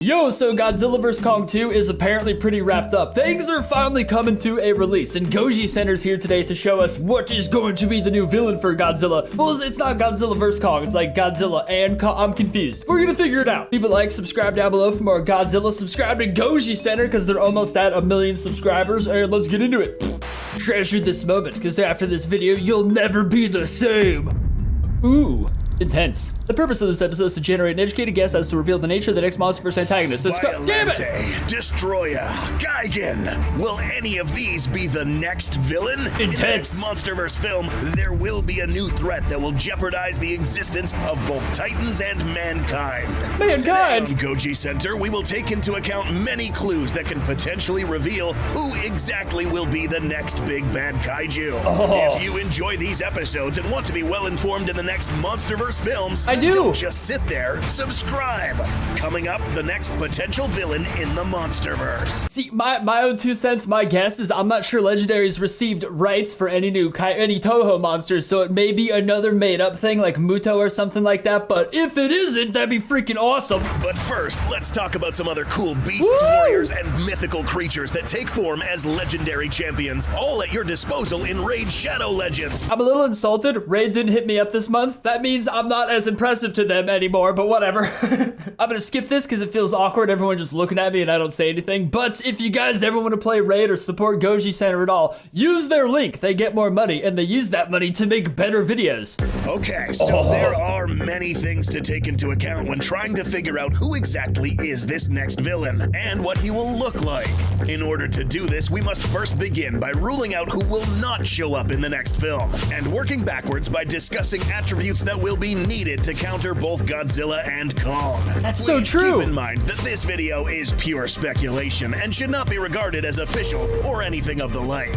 Yo, so Godzilla vs. Kong 2 is apparently pretty wrapped up. Things are finally coming to a release, and Goji Center's here today to show us what is going to be the new villain for Godzilla. Well, it's not Godzilla vs. Kong, it's like Godzilla and Kong. I'm confused. We're gonna figure it out. Leave a like, subscribe down below for more Godzilla. Subscribe to Goji Center, because they're almost at 1 million subscribers, and let's get into it. Treasure this moment, because after this video, you'll never be the same. Ooh. Intense. The purpose of this episode is to generate an educated guess as to reveal the nature of the next monsterverse antagonist. Damn it! Destroyer, Gigan. Will any of these be the next villain? Intense. In the next monsterverse film, there will be a new threat that will jeopardize the existence of both Titans and mankind. Today on Goji Center, we will take into account many clues that can potentially reveal who exactly will be the next big bad kaiju. If you enjoy these episodes and want to be well informed in the next monsterverse films, I do. Don't just sit there, subscribe. Coming up, the next potential villain in the monsterverse. See, my own 2 cents, my guess is I'm not sure Legendary's received rights for any new any Toho monsters, so it may be another made-up thing like Muto or something like that, but if it isn't, that'd be freaking awesome. But first, let's talk about some other cool beasts, warriors, and mythical creatures that take form as legendary champions, all at your disposal in Raid Shadow Legends. I'm a little insulted. Raid didn't hit me up this month. That means I'm not as impressive to them anymore, but whatever. I'm gonna skip this because it feels awkward, everyone just looking at me and I don't say anything. But if you guys ever want to play Raid or support Goji Center at all, use their link. They get more money and they use that money to make better videos. Okay, so there are many things to take into account when trying to figure out who exactly is this next villain and what he will look like. In order to do this, we must first begin by ruling out who will not show up in the next film, and working backwards by discussing attributes that will be needed to counter both Godzilla and Kong. That's so true. Keep in mind that this video is pure speculation and should not be regarded as official or anything of the like.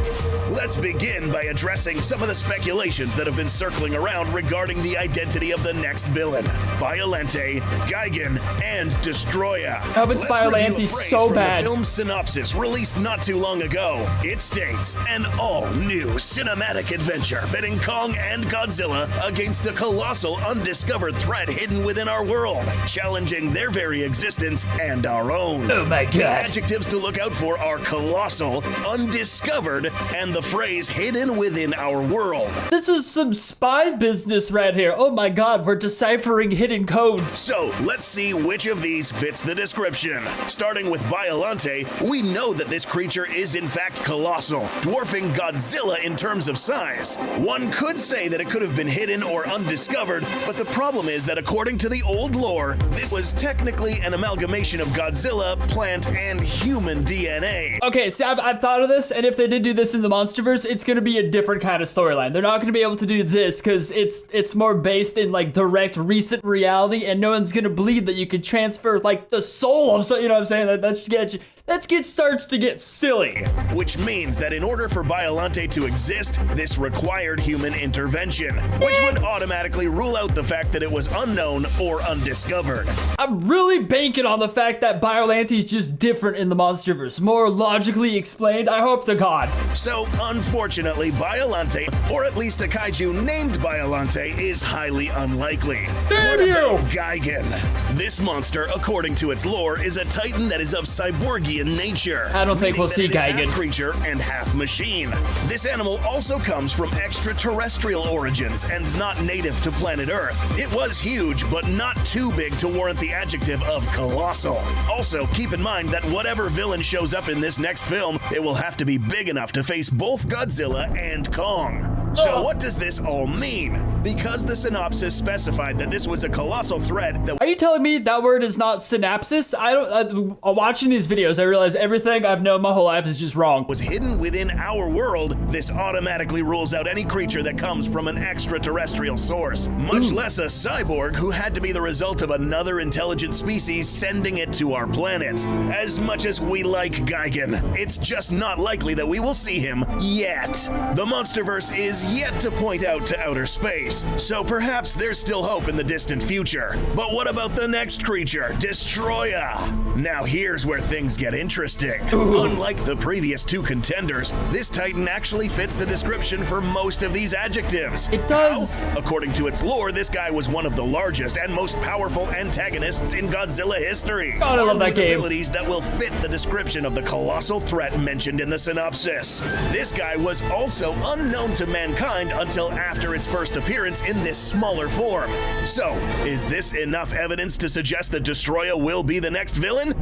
Let's begin by addressing some of the speculations that have been circling around regarding the identity of the next villain: Biollante, Gigan, and Destroyer. Oh, but Biollante so bad. The film synopsis released not too long ago. It states, an all-new cinematic adventure pitting Kong and Godzilla against a colossal undiscovered threat hidden within our world, challenging their very existence and our own. Oh my god. The adjectives to look out for are colossal, undiscovered, and the phrase hidden within our world. This is some spy business right here. Oh my god, we're deciphering hidden codes. So, let's see which of these fits the description. Starting with Biollante, we know that this creature is in fact colossal, dwarfing Godzilla in terms of size. One could say that it could have been hidden or undiscovered, but the problem is that according to the old lore, this was technically an amalgamation of Godzilla, plant, and human DNA. Okay, see, I've thought of this, and if they did do this in the Monsterverse, it's gonna be a different kind of storyline. They're not gonna be able to do this because it's more based in like direct recent reality, and no one's gonna believe that you could transfer like the soul of, you know what I'm saying? That starts to get silly. Which means that in order for Biollante to exist, this required human intervention, which would automatically rule out the fact that it was unknown or undiscovered. I'm really banking on the fact that Biollante is just different in the Monsterverse, more logically explained, I hope to god. So, unfortunately, Biollante, or at least a kaiju named Biollante, is highly unlikely. Damn you! Gigan. This monster, according to its lore, is a titan that is of cyborgian nature. I don't think we'll see Gigan. Half creature and half machine. This animal also comes from extraterrestrial origins and not native to planet Earth. It was huge, but not too big to warrant the adjective of colossal. Also, keep in mind that whatever villain shows up in this next film, it will have to be big enough to face both Godzilla and Kong. So what does this all mean? Because the synopsis specified that this was a colossal threat that— Are you telling me that word is not synapsis? Watching these videos, I realize everything I've known my whole life is just wrong. Was hidden within our world, this automatically rules out any creature that comes from an extraterrestrial source, much less a cyborg who had to be the result of another intelligent species sending it to our planet. As much as we like Gigan, it's just not likely that we will see him yet. The Monsterverse is has yet to point out to outer space, so perhaps there's still hope in the distant future. But what about the next creature, Destroya? Now here's where things get interesting. Unlike the previous two contenders, this titan actually fits the description for most of these adjectives. It does. How? According to its lore, this guy was one of the largest and most powerful antagonists in Godzilla history. God, I love that game. Abilities that will fit the description of the colossal threat mentioned in the synopsis. This guy was also unknown to mankind until after its first appearance in this smaller form. So, is this enough evidence to suggest that Destroya will be the next villain?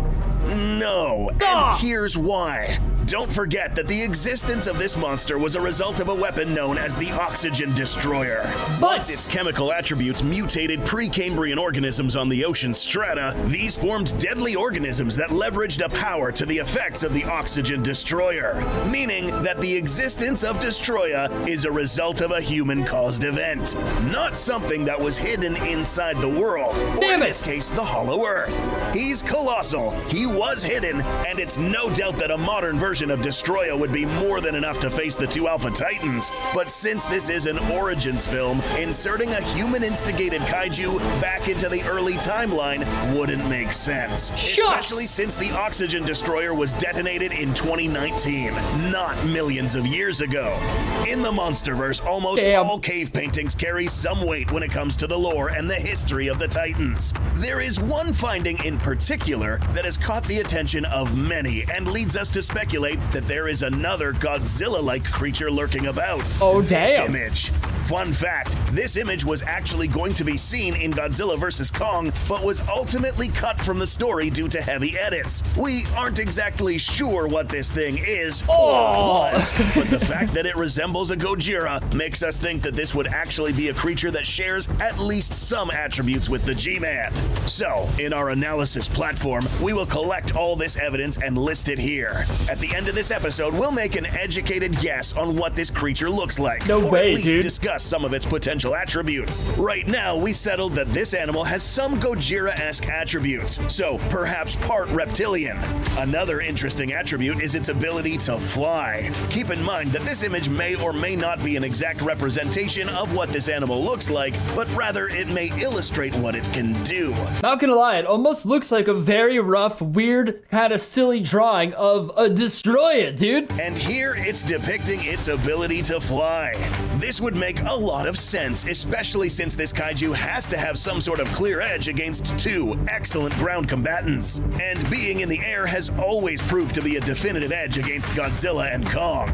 No, and here's why. Don't forget that the existence of this monster was a result of a weapon known as the Oxygen Destroyer. Once its chemical attributes mutated Precambrian organisms on the ocean strata, these formed deadly organisms that leveraged a power to the effects of the Oxygen Destroyer, meaning that the existence of Destroya is a result of a human-caused event, not something that was hidden inside the world, or in this case, the Hollow Earth. He's colossal, he was hidden, and it's no doubt that a modern version of Destroya would be more than enough to face the two Alpha Titans. But since this is an Origins film, inserting a human-instigated kaiju back into the early timeline wouldn't make sense. Especially since the Oxygen Destroyer was detonated in 2019, not millions of years ago. In the Monsterverse, almost all cave paintings carry some weight when it comes to the lore and the history of the Titans. There is one finding in particular that has caught the attention of many and leads us to speculate that there is another Godzilla-like creature lurking about. Oh, damn. This image. Fun fact, this image was actually going to be seen in Godzilla vs. Kong, but was ultimately cut from the story due to heavy edits. We aren't exactly sure what this thing is or was, but the fact that it resembles a Gojira makes us think that this would actually be a creature that shares at least some attributes with the G-Man. So, in our analysis platform, we will collect all this evidence and list it here. At the end of this episode, we'll make an educated guess on what this creature looks like. No or way, at least dude. Discuss some of its potential attributes. Right now, we settled that this animal has some Gojira-esque attributes, so perhaps part reptilian. Another interesting attribute is its ability to fly. Keep in mind that this image may or may not be an exact representation of what this animal looks like, but rather it may illustrate what it can do. Not gonna lie, it almost looks like a very rough, weird, kind of silly drawing of a Destroya, dude. And here it's depicting its ability to fly. This would make a lot of sense, especially since this kaiju has to have some sort of clear edge against two excellent ground combatants. And being in the air has always proved to be a definitive edge against Godzilla and Kong.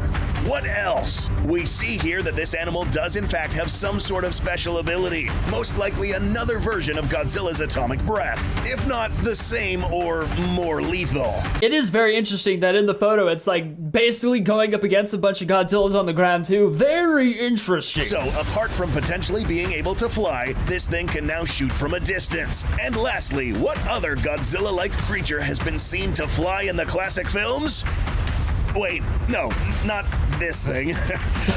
What else? We see here that this animal does in fact have some sort of special ability, most likely another version of Godzilla's atomic breath, if not the same or more lethal. It is very interesting that in the photo it's like basically going up against a bunch of Godzillas on the ground too. Very interesting. So, apart from potentially being able to fly, this thing can now shoot from a distance. And lastly, what other Godzilla-like creature has been seen to fly in the classic films? Wait, no, not this thing.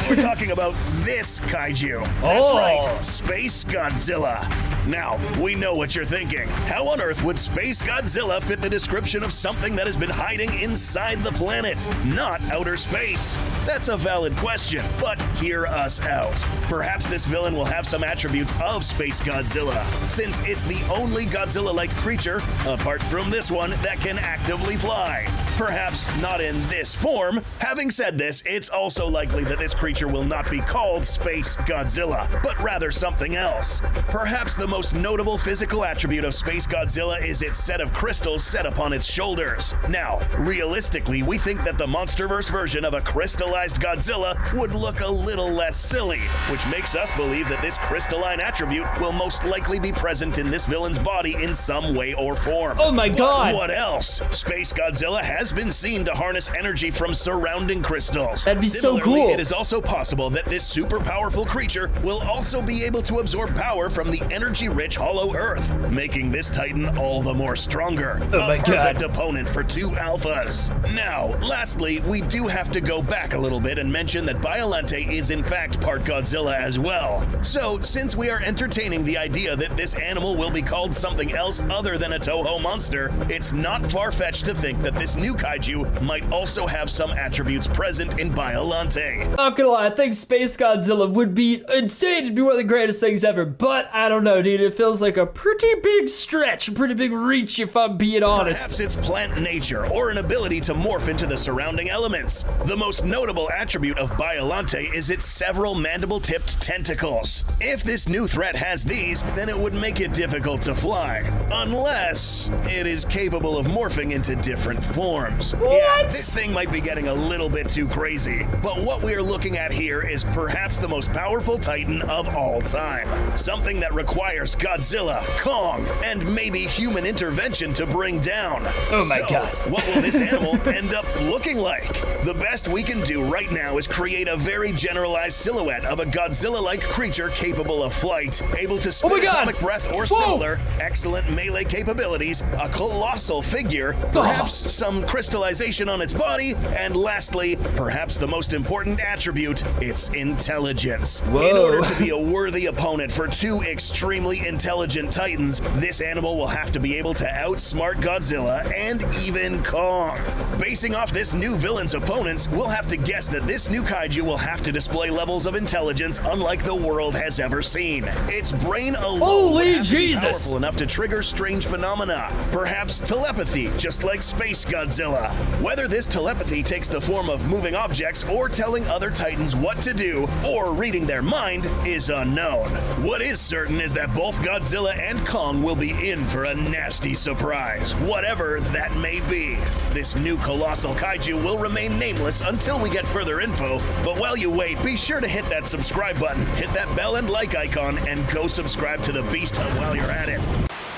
We're talking about this kaiju. That's right, Space Godzilla. Now, we know what you're thinking. How on earth would Space Godzilla fit the description of something that has been hiding inside the planet, not outer space? That's a valid question, but hear us out. Perhaps this villain will have some attributes of Space Godzilla, since it's the only Godzilla-like creature, apart from this one, that can actively fly. Perhaps not in this form. Having said this, it's also likely that this creature will not be called Space Godzilla, but rather something else. Perhaps the most notable physical attribute of Space Godzilla is its set of crystals set upon its shoulders. Now, realistically, we think that the Monsterverse version of a crystallized Godzilla would look a little less silly, which makes us believe that this crystalline attribute will most likely be present in this villain's body in some way or form. Oh my god! But what else? Space Godzilla has been seen to harness energy from surrounding crystals. That'd be so Similarly, cool. It is also possible that this super powerful creature will also be able to absorb power from the energy-rich Hollow Earth, making this Titan all the more stronger. Oh my a god. perfect opponent for two alphas. Now, lastly, we do have to go back a little bit and mention that Biollante is in fact part Godzilla as well. So, since we are entertaining the idea that this animal will be called something else other than a Toho monster, it's not far-fetched to think that this new kaiju might also have some attributes present in Biollante Biollante. Not gonna lie, I think Space Godzilla would be insane. It'd be one of the greatest things ever, but I don't know, dude. It feels like a pretty big stretch, a pretty big reach if I'm being honest. Perhaps it's plant nature or an ability to morph into the surrounding elements. The most notable attribute of Biollante is its several mandible-tipped tentacles. If this new threat has these, then it would make it difficult to fly, unless it is capable of morphing into different forms. What? Yeah, this thing might be getting a little bit too crazy, but what we're looking at here is perhaps the most powerful titan of all time. Something that requires Godzilla, Kong, and maybe human intervention to bring down. Oh my God. What will this animal end up looking like? The best we can do right now is create a very generalized silhouette of a Godzilla-like creature capable of flight, able to spit atomic breath or similar, excellent melee capabilities, a colossal figure, perhaps some crystallization on its body, and lastly, perhaps the most important attribute, its intelligence. Whoa. In order to be a worthy opponent for two extremely intelligent titans, this animal will have to be able to outsmart Godzilla and even Kong. Basing off this new villain's opponents, we'll have to guess that this new kaiju will have to display levels of intelligence unlike the world has ever seen. Its brain alone Holy will have to be Jesus. powerful enough to trigger strange phenomena, perhaps telepathy, just like Space Godzilla. Whether this telepathy takes the form of moving objects or telling other titans what to do or reading their mind is unknown. What is certain is that both Godzilla and Kong will be in for a nasty surprise, whatever that may be. This new colossal kaiju will remain nameless until we get further info, but while you wait, be sure to hit that subscribe button, hit that bell and like icon, and go subscribe to the Beast Hunt while you're at it.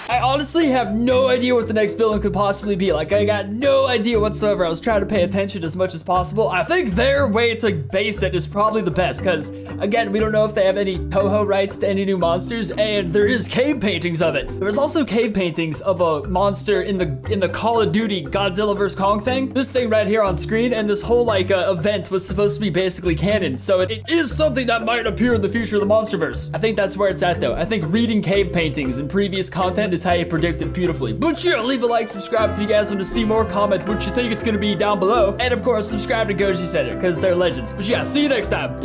I honestly have no idea what the next villain could possibly be. Like, I got no idea whatsoever. I was trying to pay attention as much as possible. I think their way to base it is probably the best, because, again, we don't know if they have any Toho rights to any new monsters, and there is cave paintings of it. There was also cave paintings of a monster in the Call of Duty Godzilla vs. Kong thing. This thing right here on screen, and this whole, like, event was supposed to be basically canon, so it is something that might appear in the future of the Monsterverse. I think that's where it's at, though. I think reading cave paintings and previous content is how you predict it beautifully. But yeah, leave a like, subscribe if you guys want to see more, comment what you think it's going to be down below, and of course, subscribe to GODZILLA, because they're legends. But yeah, see you next time.